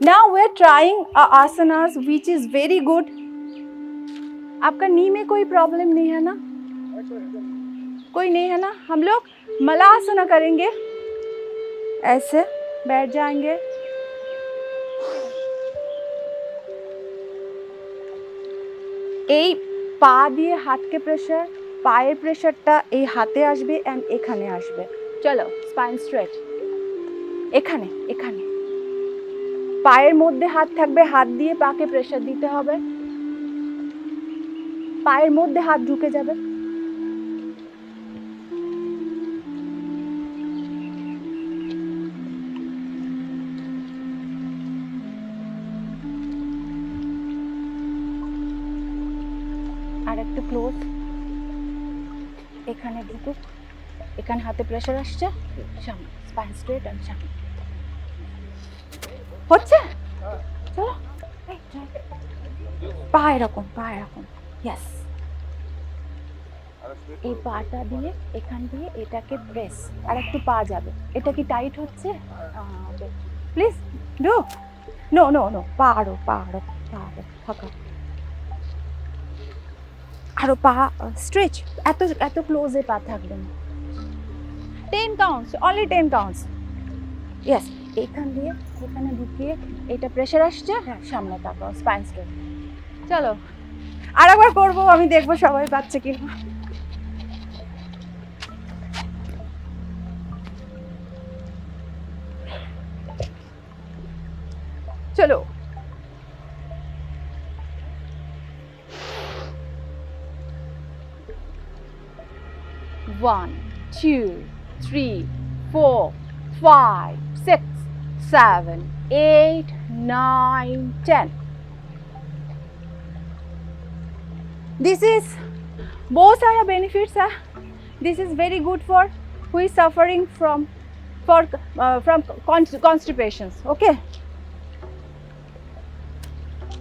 Now we're trying asanas which is very good. आपका नी में कोई प्रॉब्लम नहीं है ना? कोई नहीं है ना? हम लोग मलासना करेंगे, ऐसे बैठ जाएंगे। এই পা দিয়ে হাতকে প্রেসার, পায়ের প্রেসারটা এই হাতে আসবে এন্ড এখানে আসবে। চলো স্পাইন স্ট্রেট, এখানে এখানে পায়ের মধ্যে হাত থাকবে, হাত দিয়ে পাকে প্রেসার দিতে হবে, পায়ের মধ্যে হাত ঢুকে যাবে। আর একটু ক্লোজ, এখানে ঢুকুক, এখানে হাতে প্রেসার আসছে, সামনে স্পাইন স্ট্রেট এন্ড সামনে। হচ্ছে? চলো পা এরকম, পা এরকম, ইয়েস। এই পাটা দিয়ে এখান দিয়ে এটাকে প্রেস, আর একটু পা যাবে। এটা কি টাইট হচ্ছে? Please do. No no no, পা আরো, পা আরো, পা আরো ফাঁকা, আরো পা স্ট্রেচ। এত এত ক্লোজে পা থাকবে না। 10 কাউন্টস, অনলি 10 কাউন্টস। ইয়েস, এইখান দিয়ে এখানে ঢুকিয়ে এটা প্রেসার আসছে, হ্যাঁ সামনে তাকাও, স্পাইন স্ট্রেট। চলো আরেকবার করবো, আমি দেখবো সবাই পাচ্ছে কি। চলো One, 2, 3, 4, 5, 6, 7, 8, 9, 10. This is बहुत सारा benefits है. This is very good for who is suffering from constipations. Okay.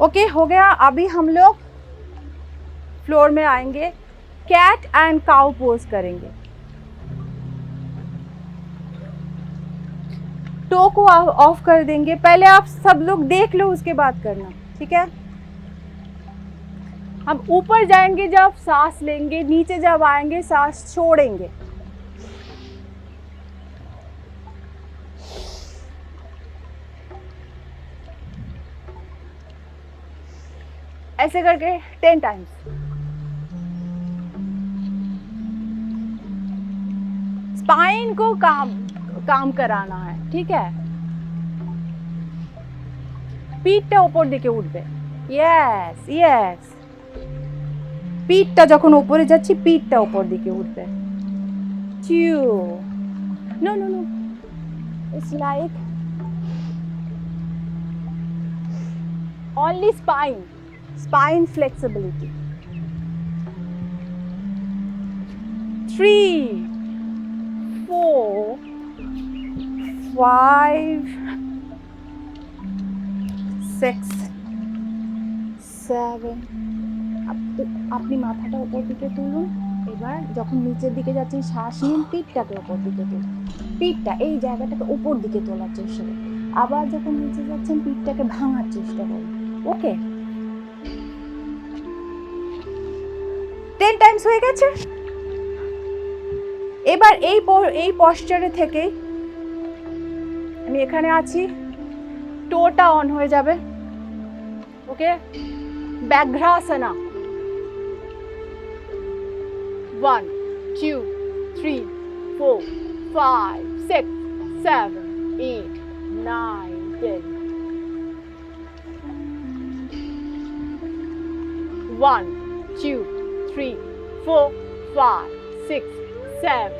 Okay हो गया। अभी हम लोग फ्लोर में आएंगे, कैट एंड काउ पोज करेंगे। टो को ऑफ कर देंगे, पहले आप सब लोग देख लो उसके बाद करना, ठीक है। हम ऊपर जाएंगे जब सांस लेंगे, नीचे जब आएंगे सांस छोड़ेंगे। ऐसे करके 10 टाइम्स। स्पाइन को काम कराना है, ठीक है। পিঠটা উপর দিকে উঠবে, ইয়েস ইয়েস। পিঠটা যখন উপরে যাচ্ছে, পিঠটা উপর দিকে উঠবে। চিউ, no no no, it's like only spine flexibility. 3, 4, 5, 6, 7। আপনি মাথাটা উপর দিকে তুলুন। এবার যখন নিচের দিকে যাচ্ছেন শ্বাস নিন, পিঠটাকে উপর দিকে তুলুন, পিঠটা এই জায়গাটাকে উপর দিকে তোলার চেষ্টা করুন। আবার যখন নিচে যাচ্ছেন পিঠটাকে ভাঙার চেষ্টা করুন। ওকে, 10 টাইমস হয়ে গেছে। এবার এই পশ্চারে থেকে আমি এখানে আছি, টোটা অন হয়ে যাবে। ওকে, ব্যাঘ্রাসনা। 1, 2, 3, 4, 5, 6, 7, 8, 9, 10. 1, 2, 3, 4, 5, 6, 7,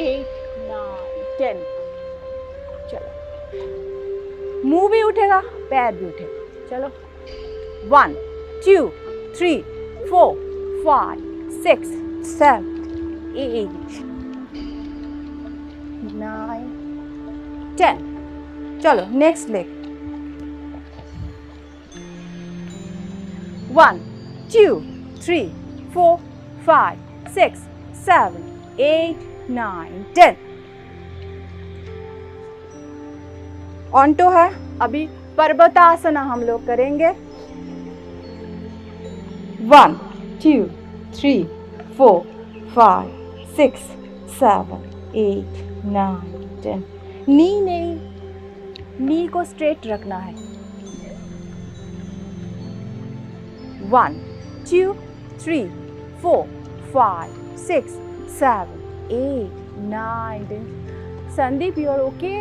8, 9, 10. चलो, मुंह भी उठेगा, पैर भी उठेगा। चलो 1, 2, 3, 4, 5, 6, 7, 8, 9, 10. चलो नेक्स्ट लेग। 1, 2, 3, 4, 5, 6, 7, 8, 9, 10. ऑन टो है। अभी पर्वतासना हम लोग करेंगे। 1 2 3 4 5 6 7 8 9 10। नी को स्ट्रेट रखना है। 1 2 3 4 5 6 7 8 9 10। Sandeep, you are okay?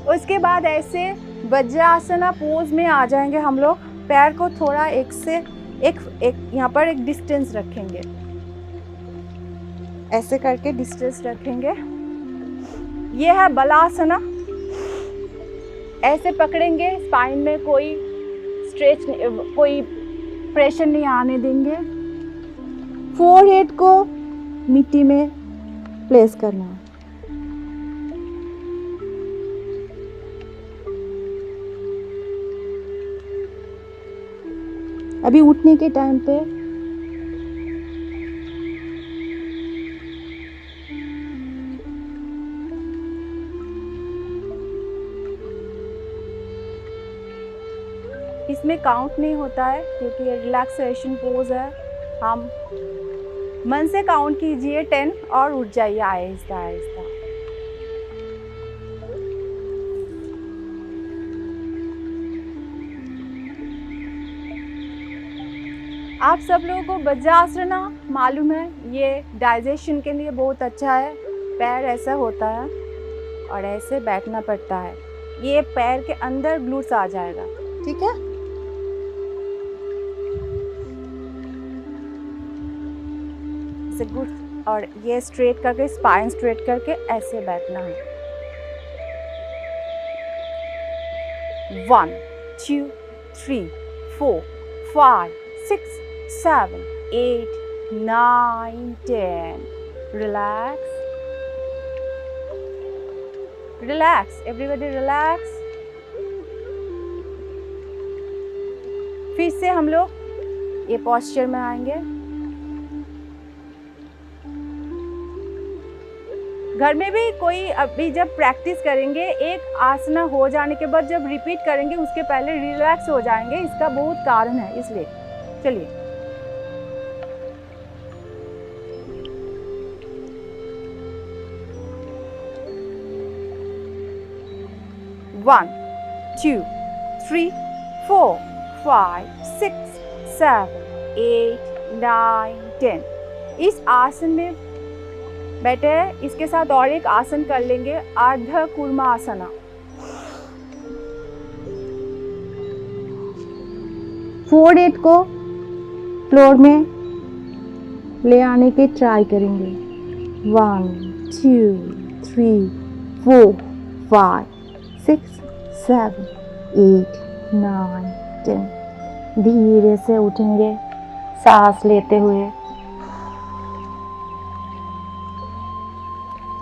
उसके बाद ऐसे वज्रासना पोज में आ जाएंगे हम लोग। पैर को थोड़ा एक यहाँ पर एक डिस्टेंस रखेंगे, ऐसे करके डिस्टेंस रखेंगे। ये है बलासना। ऐसे पकड़ेंगे, स्पाइन में कोई स्ट्रेच, कोई प्रेशर नहीं आने देंगे। फोरहेड को मिट्टी में प्लेस करना है। अभी उठने के टाइम पे इसमें काउंट नहीं होता है क्योंकि ये रिलैक्सेशन पोज है। हम मन से काउंट कीजिए 10 और उठ जाइए आहिस्ता आहिस्ता। आप सब लोगों को वज्रासना मालूम है, ये डाइजेशन के लिए बहुत अच्छा है। पैर ऐसा होता है और ऐसे बैठना पड़ता है। ये पैर के अंदर ग्लूट्स आ जाएगा, ठीक है? ऐसे गुड। और ये स्ट्रेट करके, स्पाइन स्ट्रेट करके ऐसे बैठना है। 1 2 3 4 5 6 7 8 9 10। Relax, relax, everybody relax। फिर से हम लोग ये पोस्चर में आएंगे। घर में भी कोई अभी जब प्रैक्टिस करेंगे, एक आसना हो जाने के बाद जब रिपीट करेंगे उसके पहले रिलैक्स हो जाएंगे। इसका बहुत कारण है, इसलिए चलिए। One, 2 3 4 5 6 7 8 9 10। इस आसन में बैठे, इसके साथ और एक आसन कर लेंगे, अर्ध कूर्मासना। फोरहेड को फ्लोर में ले आने के ट्राई करेंगे। 1 2 3 4 5 6 7 8 9 10। धीरे से उठेंगे सांस लेते हुए।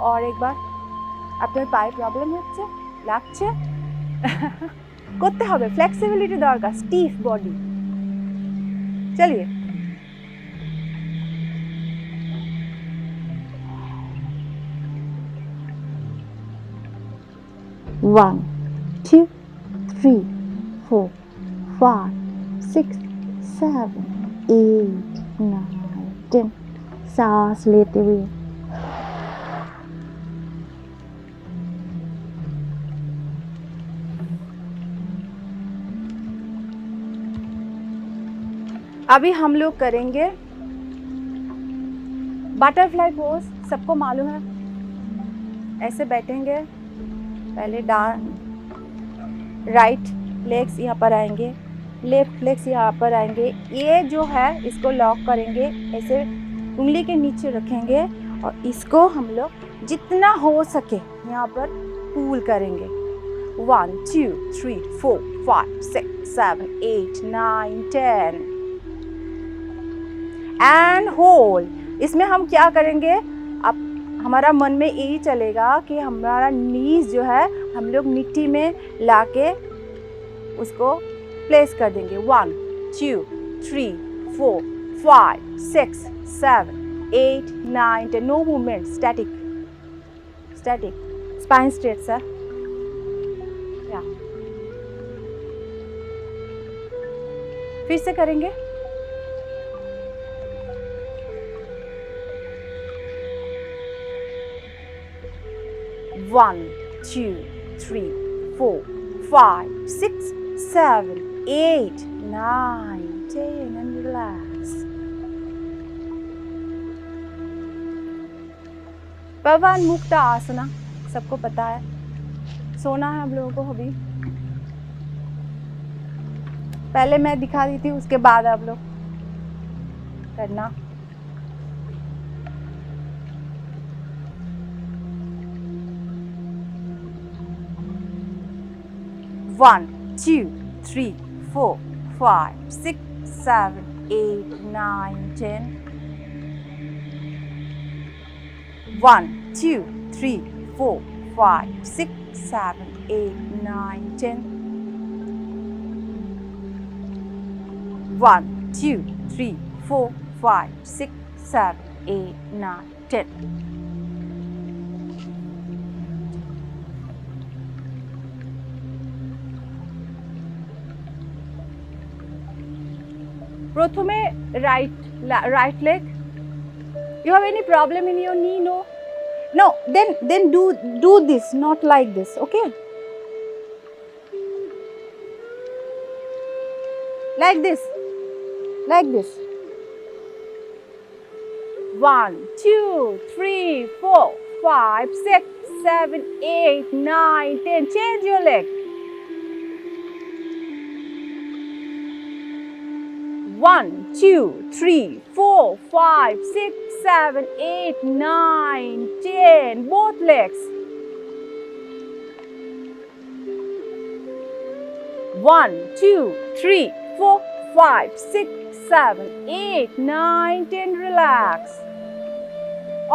और एक बार, আপনার পায়ে প্রবলেম হচ্ছে, লাগছে, করতে হবে, ফ্লেক্সিবিলিটি দরকার, স্টিফ বডি। চলিয়ে। One, 2 3 4 5 6 7 8 9 10। सांस लेते हुए। अभी हम लोग करेंगे बटरफ्लाई पोज। सबको मालूम है, ऐसे बैठेंगे। पहले राइट लेग्स यहाँ पर आएंगे, लेफ्ट लेग्स यहाँ पर आएंगे। ये जो है इसको लॉक करेंगे, ऐसे उंगली के नीचे रखेंगे और इसको हम लोग जितना हो सके यहाँ पर पुल करेंगे। 1 2 3 4 5 6 7 8 9 10 एंड होल्ड। इसमें हम क्या करेंगे, अब हमारा मन में यही चलेगा कि हमारा नीज जो है हम लोग मिट्टी में लाके उसको प्लेस कर देंगे। 1 2 3 4 5 6 7 8 9 10। No movement, static static. Spine straight sir, या फिर से करेंगे। One, 2, 3, 4, 5, 6, 7, 8, 9, 10 and relax. पवन मुक्त आसना सबको पता है, सोना है हम लोगों को अभी। पहले मैं दिखा दी थी, उसके बाद आप लोग करना। One, 2, 3, 4, 5, 6, 7, 8, 9, 10. 1, 2, 3, 4, 5, 6, 7, 8, 9, 10. 1, 2, 3, 4, 5, 6, 7, 8, 9, 10. প্রথমে right leg. You have any problem in your knee? No, then do this, not like this, okay? Like this. 1, 2, 3, 4, 5, 6, 7, 8, 9, 10. Change your leg. 1, 2, 3, 4, 5, 6, 7, 8, 9, 10. Both legs. 1, 2, 3, 4, 5, 6, 7, 8, 9, 10. Relax.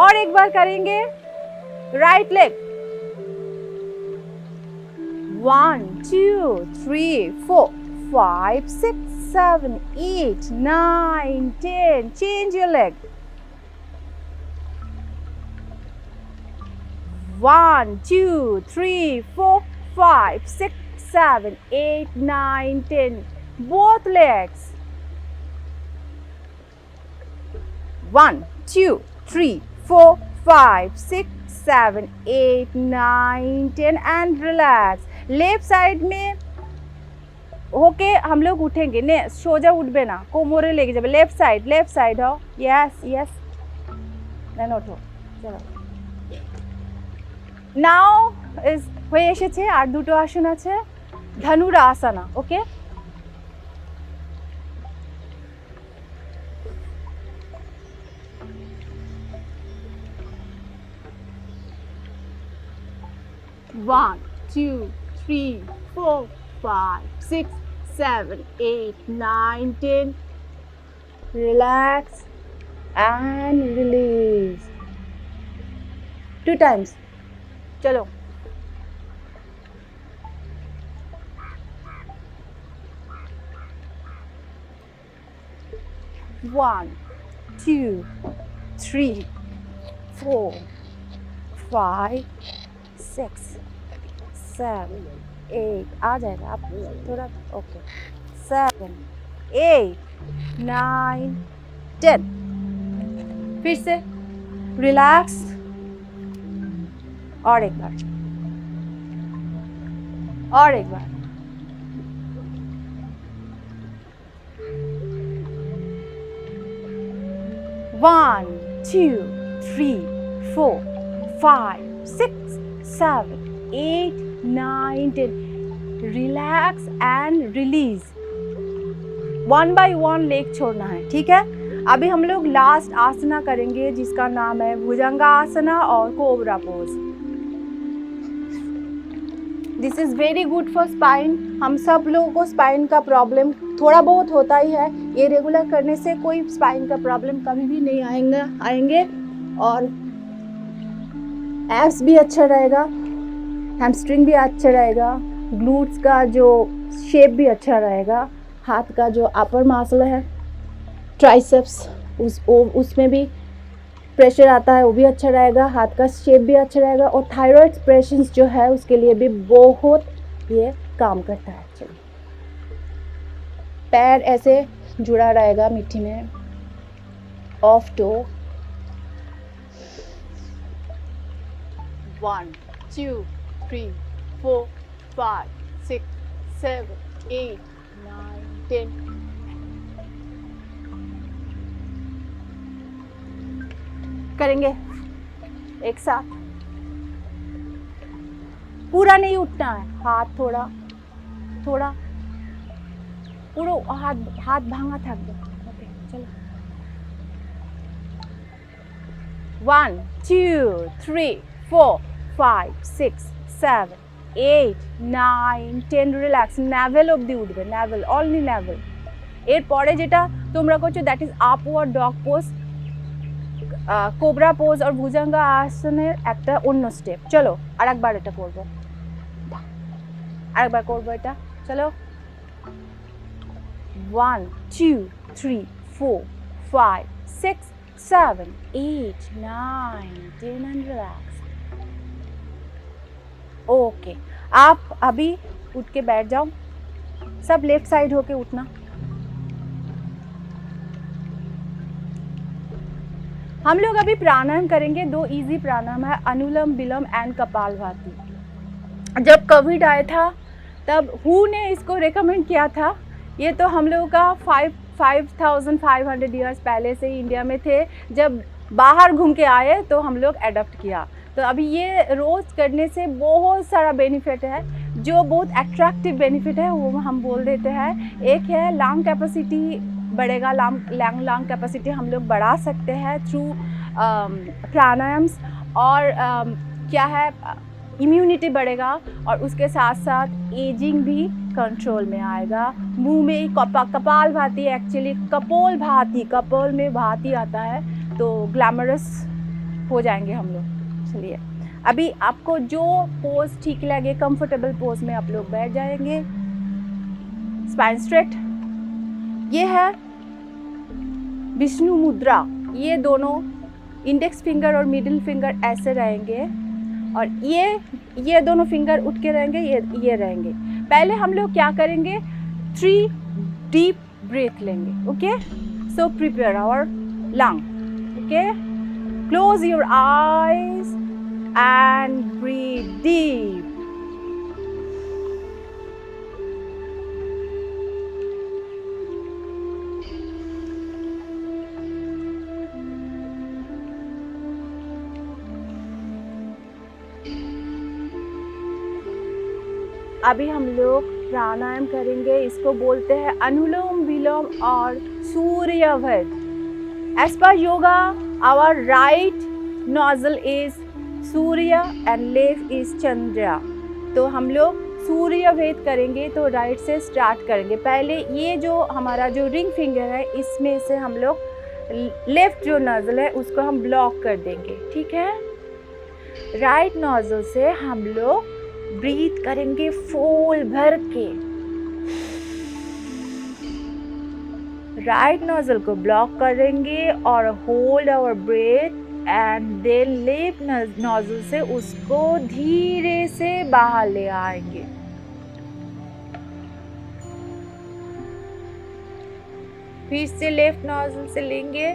और एक बार करेंगे right leg. 1, 2, 3, 4, 5, 6, 7, 8, 9, 10. Change your leg. 1, 2, 3, 4, 5, 6, 7, 8, 9, 10. Both legs. 1, 2, 3, 4, 5, 6, 7, 8, 9, 10 and relax. Left side में होके हम लोग उठेंगे ने, सोजा उठबे ना, कोमरे लेके जाबे। लेफ्ट साइड हो, यस দেন ওঠো, চলো। নাও ইজ হয়ে এসেছে, আর দুটো আসন আছে, ধনুরাসনা, ওকে? One, 2, 3, 4, 5, 6, 7, 8, 9, 10. Relax and release. 2 times. चलो। One, 2, 3, 4, 5, 6, 7, 8. आ जाएगा आप थोड़ा, ओके। 7, 8, 9, 10. फिर से रिलैक्स, और एक बार। 1, 2, 3, 4, 5, 6, 7, 8, 9, 10. Relax and release. 1 by 1 leg छोड़ना है, ठीक है? अभी हम लोग लास्ट आसना करेंगे जिसका नाम है भुजंगासना और cobra pose. This is very good for spine. हम सब लोगों को स्पाइन का प्रॉब्लम थोड़ा बहुत होता ही है। ये रेगुलर करने से कोई स्पाइन का प्रॉब्लम कभी भी नहीं आएंगे और एब्स भी अच्छा रहेगा, हैमस्ट्रिंग भी अच्छा रहेगा, ग्लूट्स का जो शेप भी अच्छा रहेगा, हाथ का जो अपर मसल है ट्राइसेप्स उसमें भी प्रेशर आता है वो भी अच्छा रहेगा, हाथ का शेप भी अच्छा रहेगा, और थायराइड एक्सप्रेशंस जो है उसके लिए भी बहुत ये काम करता है। चलिए, पैर ऐसे जुड़ा रहेगा मिट्टी में, ऑफ टो, 1 2 3 4 5 6 7 8 9 10। करेंगे एक साथ, पूरा नहीं उठना है, हाथ थोड़ा थोड़ा, पूरा हाथ भांगा थक दो। ओके चलो, 1 2 3 4 5 6 7 8 9 10 রিল্যাক্স, নাভেল অবধি উঠবে, নাভেল, অনলি নাভেল। এরপরে যেটা তোমরা করছো that is upward dog pose, cobra pose আর ভুজঙ্গ আসনের একটা অন্য স্টেপ। চলো আরেকবার এটা করব, আরেকবার করব এটা। চলো 1 2 3 4 5 6 7 8 9 10 and relax। ओके, आप अभी उठ के बैठ जाओ, सब लेफ्ट साइड होके उठना। हम लोग अभी प्राणायाम करेंगे, 2 इजी प्राणायाम है, अनुलोम विलोम एंड कपालभाति। जब कोविड आया था तब हु ने इसको रेकमेंड किया था, ये तो हम लोगों का 5500 ईयर्स पहले से ही इंडिया में थे, जब बाहर घूम के आए तो हम लोग अडॉप्ट किया। तो अभी ये रोज़ करने से बहुत सारा बेनिफिट है, जो बहुत अट्रैक्टिव बेनिफिट है वो हम बोल देते हैं। एक है लंग कैपेसिटी बढ़ेगा, लंग कैपेसिटी हम लोग बढ़ा सकते हैं थ्रू प्राणायाम्स, और क्या है इम्यूनिटी बढ़ेगा, और उसके साथ साथ एजिंग भी कंट्रोल में आएगा। मुंह में कपालभाति, एक्चुअली कपोल में भाती आता है, तो ग्लैमरस हो जाएंगे हम लोग। चलिए, अभी आपको जो पोज ठीक लगे, कंफर्टेबल पोज में आप लोग बैठ जाएंगे, स्पाइन स्ट्रेट। ये है विष्णु मुद्रा, ये दोनों इंडेक्स फिंगर और मिडिल फिंगर ऐसे रहेंगे, और ये दोनों फिंगर उठ के रहेंगे, ये रहेंगे। पहले हम लोग क्या करेंगे, 3 डीप ब्रीथ लेंगे। Okay, so prepare our lung. Okay, close your eyes and breathe deep. अभी हम लोग प्राणायाम करेंगे, इसको बोलते हैं अनुलोम विलोम और सूर्यभद। As per yoga our right nostril is Surya and left is Chandra. तो हम लोग सूर्यभेद करेंगे, तो राइट से स्टार्ट करेंगे। पहले ये जो हमारा जो रिंग फिंगर है, इसमें से हम लोग लेफ्ट जो नोजल है उसको हम ब्लॉक कर देंगे, ठीक है। राइट नोजल से हम लोग ब्रीथ करेंगे फुल भर के, राइट नोजल को ब्लॉक करेंगे और hold our breath, and then left nozzle से उसको धीरे से बाहर ले आएंगे। फिर से लेफ्ट नोजल से लेंगे,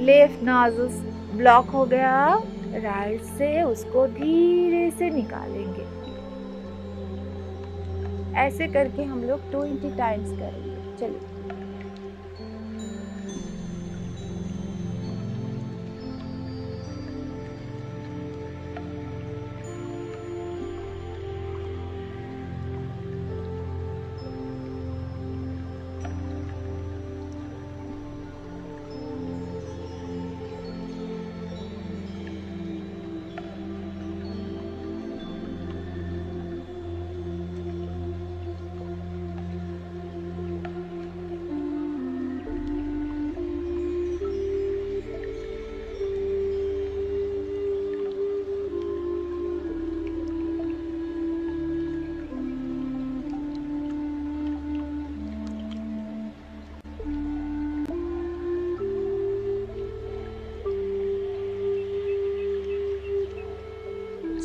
लेफ्ट नोजल ब्लॉक हो गया, राइट से उसको धीरे से निकालेंगे। ऐसे करके हम लोग 20 टाइम्स करेंगे। चलिए,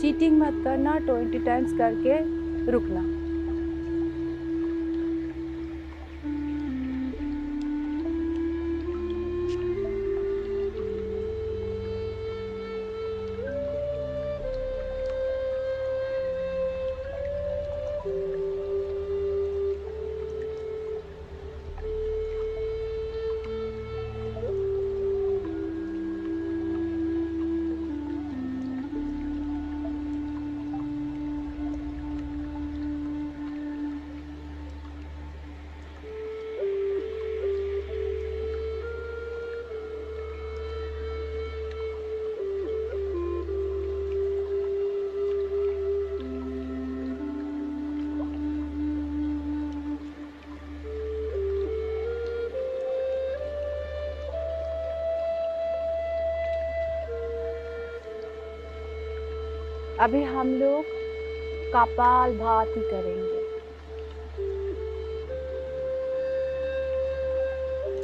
चीटिंग मत करना, 20 टाइम्स करके रुकना। अभी हम लोग कपालभाति करेंगे।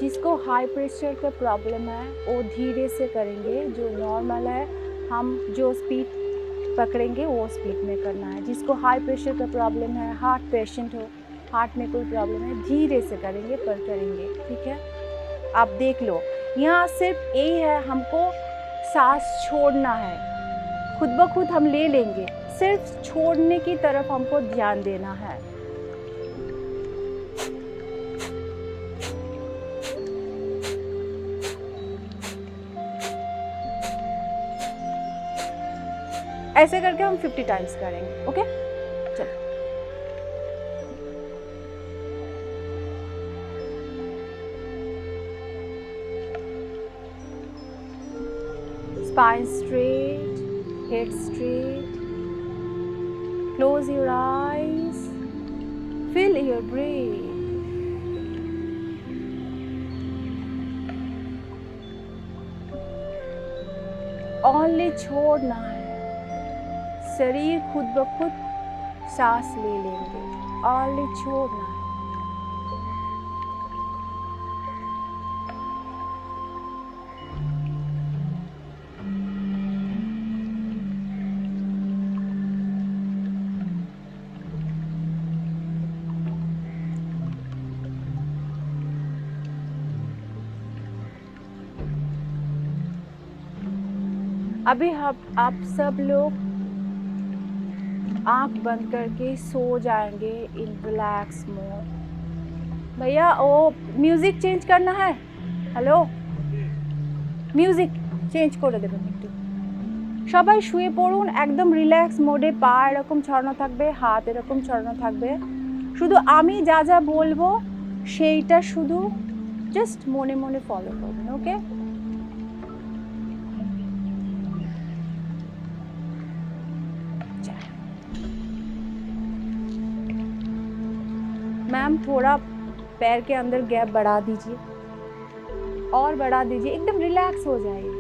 जिसको हाई प्रेशर का प्रॉब्लम है वो धीरे से करेंगे, जो नॉर्मल है हम जो स्पीड पकड़ेंगे वो स्पीड में करना है। जिसको हाई प्रेशर का प्रॉब्लम है, हार्ट पेशेंट हो, हार्ट में कोई प्रॉब्लम है, धीरे से करेंगे पर करेंगे, ठीक है। आप देख लो, यहाँ सिर्फ यही है, हमको सांस छोड़ना है, खुद ब खुद हम ले लेंगे, सिर्फ छोड़ने की तरफ हमको ध्यान देना है। ऐसे करके हम 50 टाइम्स करेंगे, ओके। चलो, spine straight, head straight, close your eyes, feel your breath. Only छोड़ना है, शरीर खुद ब खुद सांस ले लेंगे, only छोड़ना है। अभी आप सब लोग आंख बंद करके सो जाएंगे इन रिलैक्स मोड। भैया वो म्यूजिक चेंज करना है, हेलो মিউজিক চেঞ্জ করে দেবেন একটু। সবাই শুয়ে পড়ুন একদম রিল্যাক্স মোডে, পা এরকম ছড়ানো থাকবে, হাত এরকম ছড়ানো থাকবে। শুধু আমি যা যা বলবো সেইটা শুধু জাস্ট মনে মনে ফলো করবেন, ওকে। मैम थोड़ा पैर के अंदर गैप बढ़ा दीजिए और बढ़ा दीजिए, एकदम रिलैक्स हो जाइए।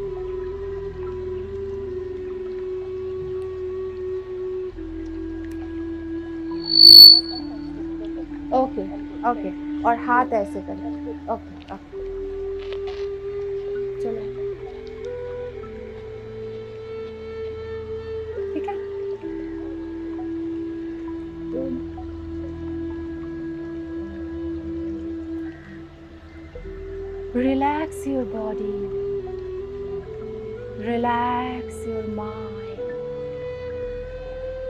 ओके ओके, और हाथ ऐसे करें, ओके ओके, चलो ठीक है। Relax your body, relax your mind,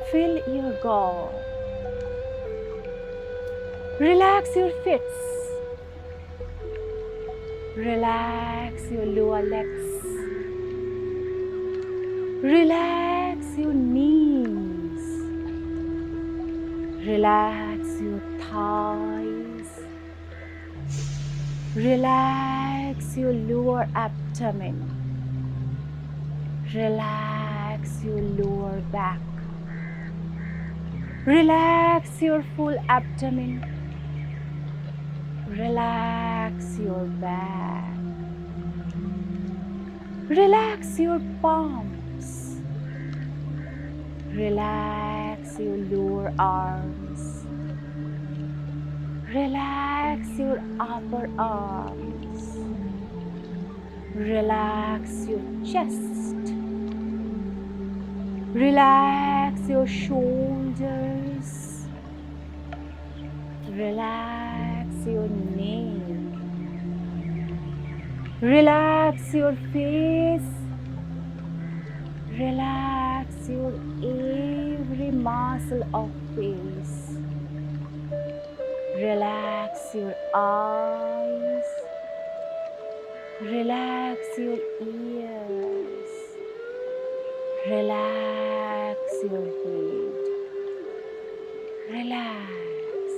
feel your gut, relax your feet, relax your lower legs, relax your knees, relax your thighs, relax your lower abdomen, relax your lower back, relax your full abdomen, relax your back, relax your palms, relax your lower arms, relax your upper arms, relax your chest, Relax your shoulders. Relax your neck. Relax your face. Relax your every muscle of face. Relax your eyes. Relax your ears. Relax your head. Relax.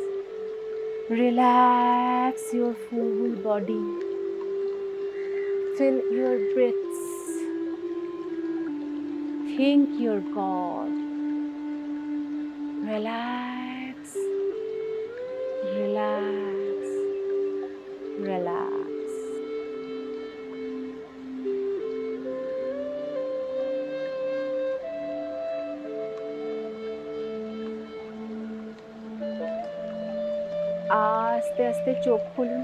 Relax your full body. Feel your breaths. Think your God. Relax. Relax. Relax. আস্তে আস্তে চোখ খুলুন।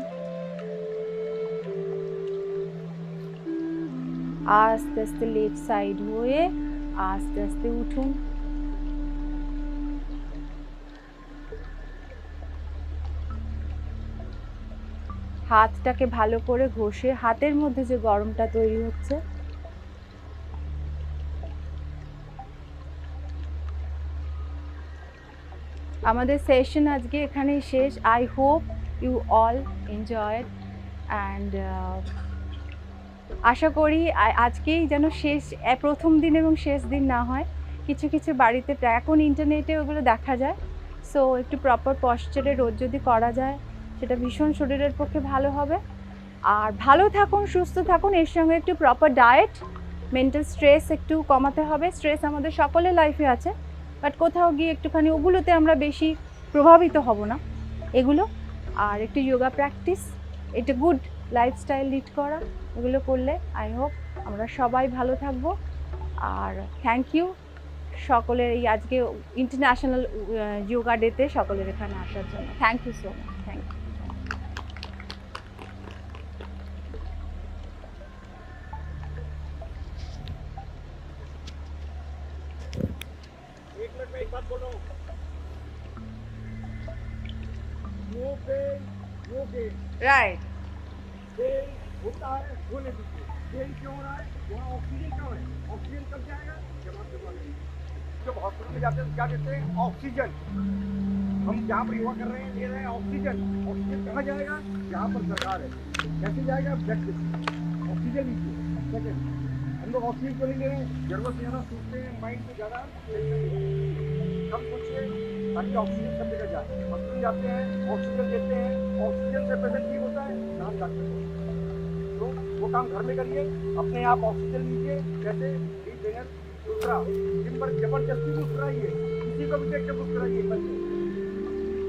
আস্তে আস্তে left side হয়ে আস্তে আস্তে উঠুন। হাতটাকে ভালো করে ঘষে হাতের মধ্যে যে গরমটা তৈরি হচ্ছে আমাদের সেশন আজকে এখানেই শেষ। I hope you all enjoyed and আশা করি আজকেই যেন শেষ প্রথম দিন এবং শেষ দিন না হয়। কিছু কিছু বাড়িতে এখন ইন্টারনেটে ওগুলো দেখা যায়। সো একটু প্রপার পশ্চারে রোজ যদি করা যায় সেটা ভীষণ শরীরের পক্ষে ভালো হবে। আর ভালো থাকুন, সুস্থ থাকুন, এর সঙ্গে একটু প্রপার ডায়েট, মেন্টাল স্ট্রেস একটু কমাতে হবে। স্ট্রেস আমাদের সকলের লাইফে আছে, বাট কোথাও গিয়ে একটুখানি ওগুলোতে আমরা বেশি প্রভাবিত হব না এগুলো। আর একটু যোগা প্র্যাকটিস, এটা গুড লাইফস্টাইল লিড করা, এগুলো করলে আই হোপ আমরা সবাই ভালো থাকবো। আর থ্যাংক ইউ সকলের এই আজকে ইন্টারন্যাশনাল যোগা ডেতে সকলের এখানে আসার জন্য। Thank you so much. Thank you. एक मिनट में एक बात बोल रहा हूँ। No pain no gain. Right. Pain होता है होने दीजिए। पेन क्यों हो रहा है? वहाँ ऑक्सीजन क्यों है? ऑक्सीजन कब जाएगा जब आप दवा लेंगे। जब हॉस्पिटल में जाते हैं तो क्या देते हैं? ऑक्सीजन। हम जहाँ पर योगा कर रहे हैं ले रहे हैं ऑक्सीजन। ऑक्सीजन कहाँ जाएगा? जहाँ पर सरकार है। कैसे जाएगा? ब्लड से। ऑक्सीजन लीजिए। सेकेंड, हम लोग ऑक्सीजन क्यों नहीं ले रहे हैं? जरूरत से ज़्यादा सोचते हैं, माइंड में ज़्यादा कम सोचिए ताकि ऑक्सीजन सब जगह जाए। हॉस्पिटल जाते हैं, ऑक्सीजन देते हैं, ऑक्सीजन से पेशेंट ठीक होता है, काम डॉक्टर को। तो वो काम घर में करिए, अपने आप ऑक्सीजन लीजिए। जैसे डीप इनर, दूसरा जिम पर जबरदस्ती मुस्कुराइए, किसी को भी देख के मुस्कुराइए।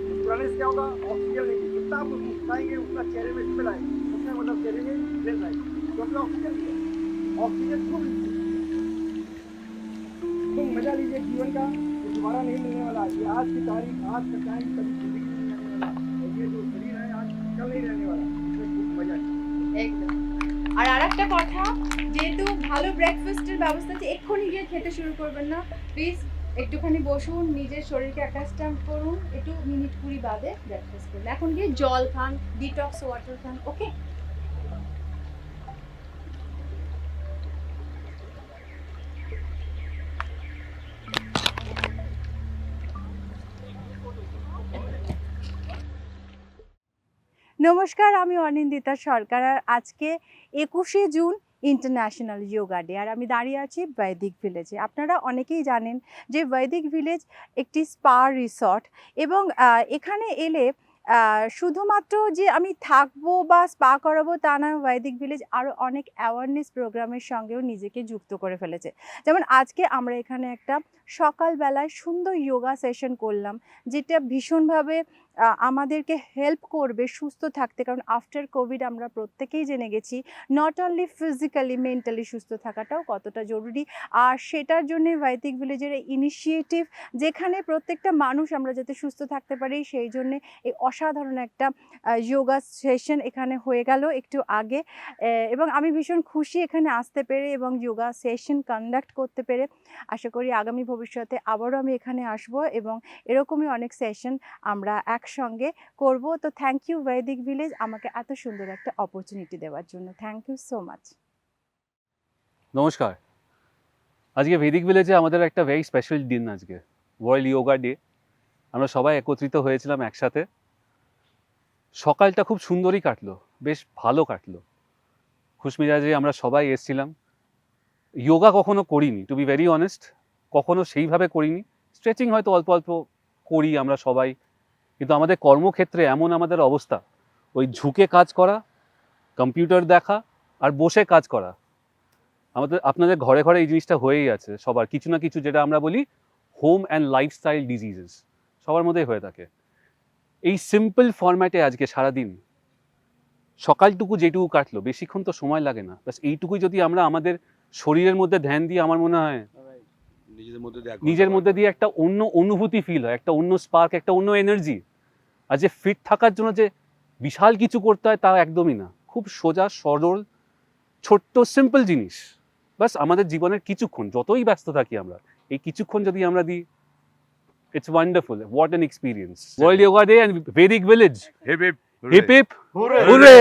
मुस्कुराने से क्या होगा? ऑक्सीजन लेंगे। जितना आप मुस्कुराएंगे उतना चेहरे में स्मेल आएगी, उसका मतलब चेहरे में स्मेल आएगी, क्योंकि ऑक्सीजन लीजिए। ऑक्सीजन खूब लीजिए, खूब मजा लीजिए जीवन का, ये दोबारा नहीं मिलने वाला। ये आज की तारीख, आज का टाइम कभी जिंदगी में नहीं आने वाला। और ये जो शरीर है आज कल नहीं रहने वाला, इसमें खूब मजा लीजिए। একদম। আর আরেকটা কথা, যেহেতু ভালো ব্রেকফাস্টের ব্যবস্থা আছে, এক্ষুনি গিয়ে খেতে শুরু করবেন না প্লিজ। একটুখানি বসুন, নিজের শরীরকে অ্যাকাস্টাম করুন, একটু মিনিট 20 বাদে ব্রেকফাস্ট করুন। এখন গিয়ে জল খান, ডিটক্স ওয়াটার খান, ওকে? নমস্কার, আমি অনিন্দিতা সরকার। আর আজকে 21শে জুন ইন্টারন্যাশনাল যোগা ডে, আর আমি দাঁড়িয়ে আছি বৈদিক ভিলেজে। আপনারা অনেকেই জানেন যে বৈদিক ভিলেজ একটি স্পা রিসর্ট, এবং এখানে এলে শুধুমাত্র যে আমি থাকবো বা স্পা করাবো তা না, বৈদিক ভিলেজ আরও অনেক অ্যাওয়ারনেস প্রোগ্রামের সঙ্গেও নিজেকে যুক্ত করে ফেলেছে। যেমন আজকে আমরা এখানে একটা সকালবেলায় সুন্দর যোগা সেশন করলাম, যেটা ভীষণভাবে আমাদেরকে হেল্প করবে সুস্থ থাকতে, কারণ আফটার কোভিড আমরা প্রত্যেকেই জেনে গেছি নট অনলি ফিজিক্যালি মেন্টালি সুস্থ থাকাটাও কতটা জরুরি। আর সেটার জন্যে ভাইদিক ভিলেজের ইনিশিয়েটিভ, যেখানে প্রত্যেকটা মানুষ আমরা যাতে সুস্থ থাকতে পারি সেই জন্যে এই অসাধারণ একটা যোগা সেশন এখানে হয়ে গেল একটু আগে, এবং আমি ভীষণ খুশি এখানে আসতে পেরে এবং যোগা সেশন কন্ডাক্ট করতে পেরে। আশা করি আগামী ভবিষ্যতে আবারও আমি এখানে আসব এবং এরকমই অনেক সেশন আমরা একসঙ্গে করব। তো থ্যাংক ইউ বৈদিক ভিলেজ আমাকে এত সুন্দর একটা অপরচুনিটি দেওয়ার জন্য। Thank you so much. নমস্কার। আজকে ভেদিক ভিলেজে আমাদের একটা ভেরি স্পেশাল দিন, আজকে ওয়ার্ল্ড ইয়োগা ডে। আমরা সবাই একত্রিত হয়েছিলাম একসাথে। সকালটা খুব সুন্দরই কাটলো, বেশ ভালো কাটলো, খুশমিজাজে আমরা সবাই এসেছিলাম। যোগা কখনো করিনি, টু বি ভেরি অনেস্ট, কখনো সেইভাবে করিনি। স্ট্রেচিং হয়তো অল্প অল্প করি আমরা সবাই, কিন্তু আমাদের কর্মক্ষেত্রে এমন আমাদের অবস্থা, ওই ঝুঁকে কাজ করা, কম্পিউটার দেখা আর বসে কাজ করা। আপনাদের ঘরে ঘরে এই জিনিসটা হয়েই আছে সবার, কিছু না কিছু, যেটা আমরা বলি হোম অ্যান্ড লাইফস্টাইল ডিজিজেস, সবার মধ্যেই হয়ে থাকে। এই সিম্পল ফরম্যাটে আজকে সারাদিন সকালটুকু যেটুকু কাটলো, বেশিক্ষণ তো সময় লাগে না, ব্যাস এইটুকুই যদি আমরা আমাদের শরীরের মধ্যে ধ্যান দিই, আমার মনে হয় নিজের মধ্যে দিয়ে একটা অন্য অনুভূতি ফিল হয়, একটা অন্য স্পার্ক, একটা অন্য এনার্জি। আর যে ফিট থাকার জন্য যে বিশাল কিছু করতে হয় তা একদমই না, খুব সোজা সরল ছোট্ট সিম্পল জিনিস। বাস আমাদের জীবনের কিছুক্ষণ, যতই ব্যস্ত থাকি আমরা, এই কিছুক্ষণ যদি আমরা দিই, it's wonderful. What an experience. World yoga day and Vedic Village. Hip hip hip hip hooray! Hurray.